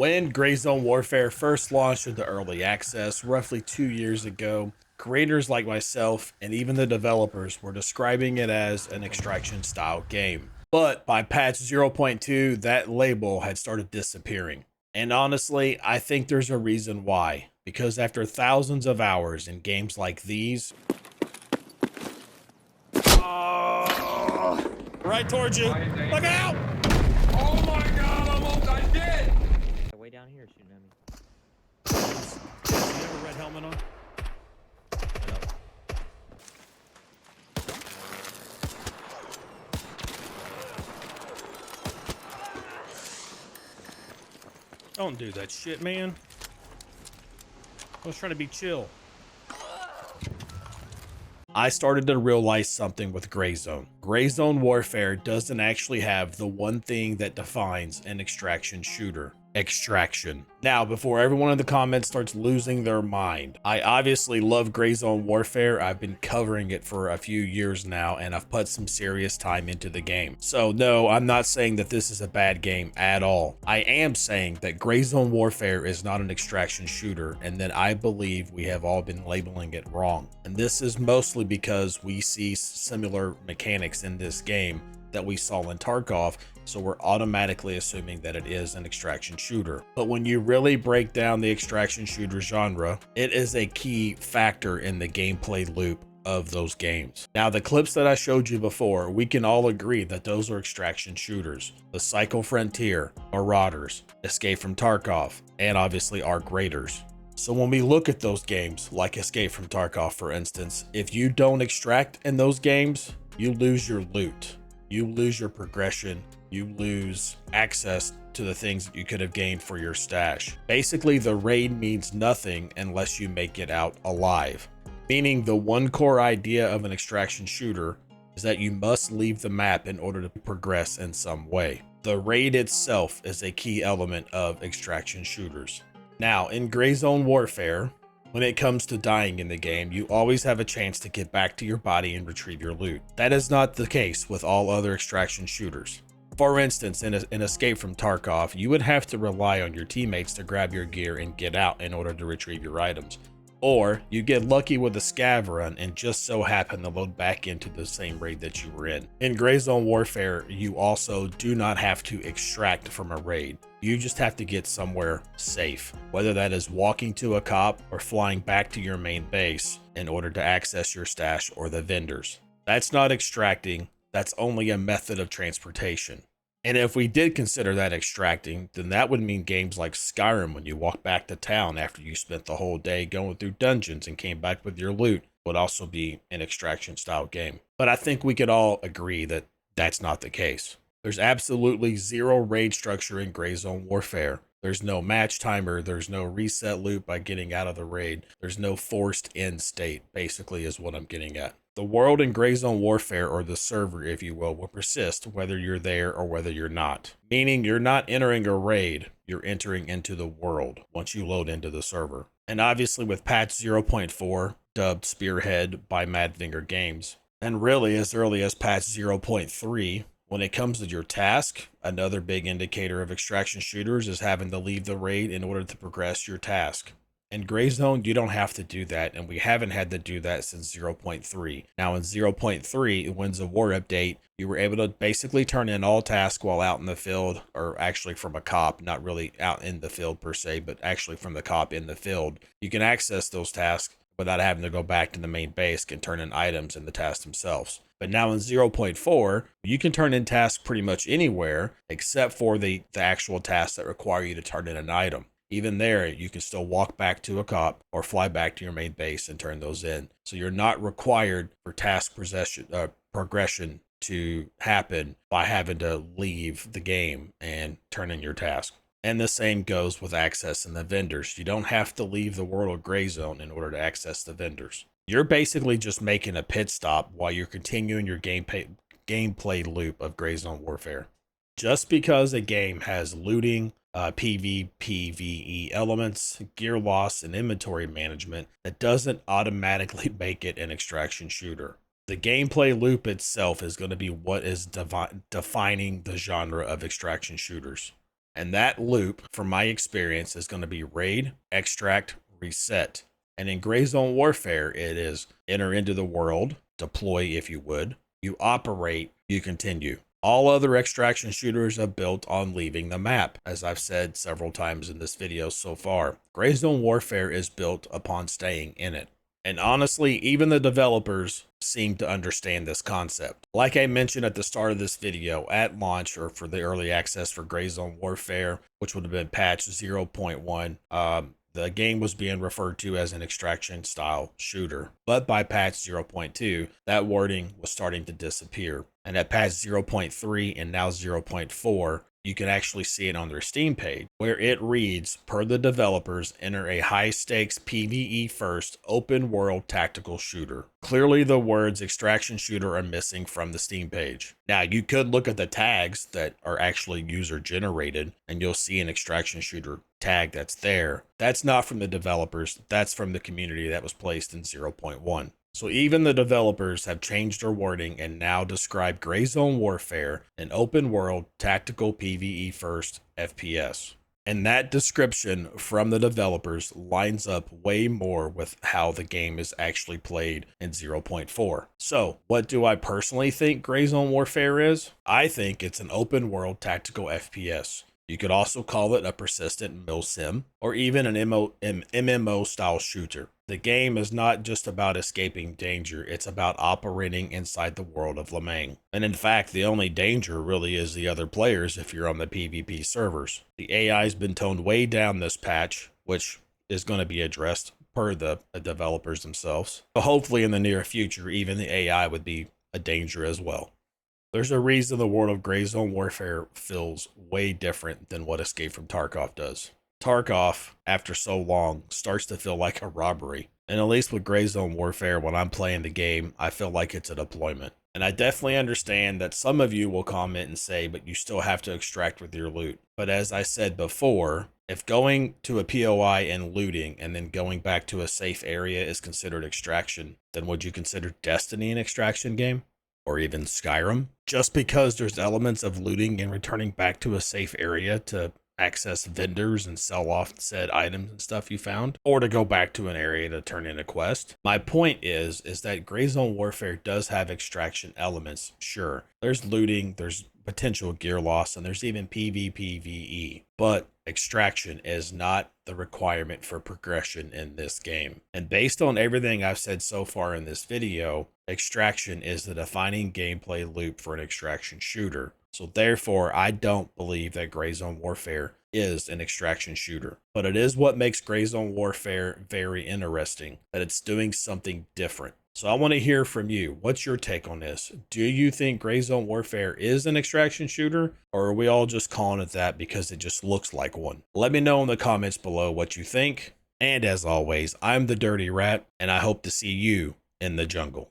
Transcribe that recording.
When Gray Zone Warfare first launched into early access roughly 2 years ago, creators like myself and even the developers were describing it as an extraction style game. But by patch 0.2, that label had started disappearing. And honestly, I think there's a reason why. Because after thousands of hours in games like these, right towards you, look out! Oh my god, almost I did! Way down here shooting at me. You have a red helmet on? Don't do that shit, man. I was trying to be chill. I started to realize something with Gray Zone. Gray Zone Warfare doesn't actually have the one thing that defines an extraction shooter. Extraction. Now, before everyone in the comments starts losing their mind, I obviously love Gray Zone Warfare. I've been covering it for a few years now, and I've put some serious time into the game. So no, I'm not saying that this is a bad game at all. I am saying that Gray Zone Warfare is not an extraction shooter, and that I believe we have all been labeling it wrong. And this is mostly because we see similar mechanics in this game that we saw in Tarkov, so we're automatically assuming that it is an extraction shooter. But when you really break down the extraction shooter genre, it is a key factor in the gameplay loop of those games. Now, the clips that I showed you before, we can all agree that those are extraction shooters. The Psycho Frontier, Marauders, Escape from Tarkov, and obviously Arc Raiders. So when we look at those games, like Escape from Tarkov for instance, if you don't extract in those games, you lose your loot. You lose your progression, you lose access to the things that you could have gained for your stash. Basically, the raid means nothing unless you make it out alive. Meaning the one core idea of an extraction shooter is that you must leave the map in order to progress in some way. The raid itself is a key element of extraction shooters. Now, in Gray Zone Warfare, when it comes to dying in the game, you always have a chance to get back to your body and retrieve your loot. That is not the case with all other extraction shooters. For instance, in Escape from Tarkov, you would have to rely on your teammates to grab your gear and get out in order to retrieve your items. Or you get lucky with a scav run and just so happen to load back into the same raid that you were in. In Gray Zone Warfare, you also do not have to extract from a raid. You just have to get somewhere safe, whether that is walking to a cop or flying back to your main base in order to access your stash or the vendors. That's not extracting, that's only a method of transportation. And if we did consider that extracting, then that would mean games like Skyrim, when you walk back to town after you spent the whole day going through dungeons and came back with your loot, would also be an extraction style game. But I think we could all agree that that's not the case. There's absolutely zero raid structure in Gray Zone Warfare. There's no match timer, there's no reset loop by getting out of the raid, there's no forced end state, basically is what I'm getting at. The world in Gray Zone Warfare, or the server if you will persist whether you're there or whether you're not. Meaning you're not entering a raid, you're entering into the world once you load into the server. And obviously with patch 0.4, dubbed Spearhead by Madfinger Games, and really as early as patch 0.3, when it comes to your task, another big indicator of extraction shooters is having to leave the raid in order to progress your task. In Gray Zone, you don't have to do that, and we haven't had to do that since 0.3. Now in 0.3, Winds of War update, you were able to basically turn in all tasks while out in the field, or actually from a cop, not really out in the field per se, but actually from the cop in the field. You can access those tasks without having to go back to the main base and turn in items in the tasks themselves. But now in 0.4, you can turn in tasks pretty much anywhere except for the actual tasks that require you to turn in an item. Even there, you can still walk back to a cop or fly back to your main base and turn those in. So you're not required for task progression to happen by having to leave the game and turn in your task. And the same goes with accessing the vendors. You don't have to leave the world of Gray Zone in order to access the vendors. You're basically just making a pit stop while you're continuing your gameplay loop of Gray Zone Warfare. Just because a game has looting, PvPvE elements, gear loss, and inventory management, that doesn't automatically make it an extraction shooter. The gameplay loop itself is going to be what is defining the genre of extraction shooters. And that loop, from my experience, is going to be raid, extract, reset. And in Gray Zone Warfare, it is enter into the world, deploy if you would, you operate, you continue. All other extraction shooters are built on leaving the map, as I've said several times in this video so far. Gray Zone Warfare is built upon staying in it. And honestly, even the developers seem to understand this concept. Like I mentioned at the start of this video, at launch or for the early access for Gray Zone Warfare, which would have been patch 0.1, the game was being referred to as an extraction style shooter. But by patch 0.2, that wording was starting to disappear. And at patch 0.3 and now 0.4, you can actually see it on their Steam page, where it reads, per the developers, enter a high-stakes PvE first open world tactical shooter. Clearly the words extraction shooter are missing from the Steam page. Now you could look at the tags that are actually user generated and you'll see an extraction shooter tag that's there. That's not from the developers, that's from the community that was placed in 0.1. So even the developers have changed their wording and now describe Gray Zone Warfare an open world tactical PvE first FPS. And that description from the developers lines up way more with how the game is actually played in 0.4. So what do I personally think Gray Zone Warfare is? I think it's an open world tactical FPS. You could also call it a persistent milsim or even an MMO style shooter. The game is not just about escaping danger, it's about operating inside the world of Lemang. And in fact, the only danger really is the other players if you're on the PvP servers. The AI's been toned way down this patch, which is going to be addressed per the developers themselves. So hopefully in the near future, even the AI would be a danger as well. There's a reason the world of Gray Zone Warfare feels way different than what Escape from Tarkov does. Tarkov, after so long, starts to feel like a robbery. And at least with Gray Zone Warfare, when I'm playing the game, I feel like it's a deployment. And I definitely understand that some of you will comment and say, but you still have to extract with your loot. But as I said before, if going to a POI and looting and then going back to a safe area is considered extraction, then would you consider Destiny an extraction game? Or even Skyrim? Just because there's elements of looting and returning back to a safe area to access vendors and sell off said items and stuff you found, or to go back to an area to turn in a quest. My point is that Gray Zone Warfare does have extraction elements, sure. There's looting, there's potential gear loss, and there's even PvPvE. But extraction is not the requirement for progression in this game. And based on everything I've said so far in this video, extraction is the defining gameplay loop for an extraction shooter. So therefore, I don't believe that Gray Zone Warfare is an extraction shooter. But it is what makes Gray Zone Warfare very interesting, that it's doing something different. So I want to hear from you. What's your take on this? Do you think Gray Zone Warfare is an extraction shooter, or are we all just calling it that because it just looks like one? Let me know in the comments below what you think. And as always, I'm the Dirty Rat, and I hope to see you in the jungle.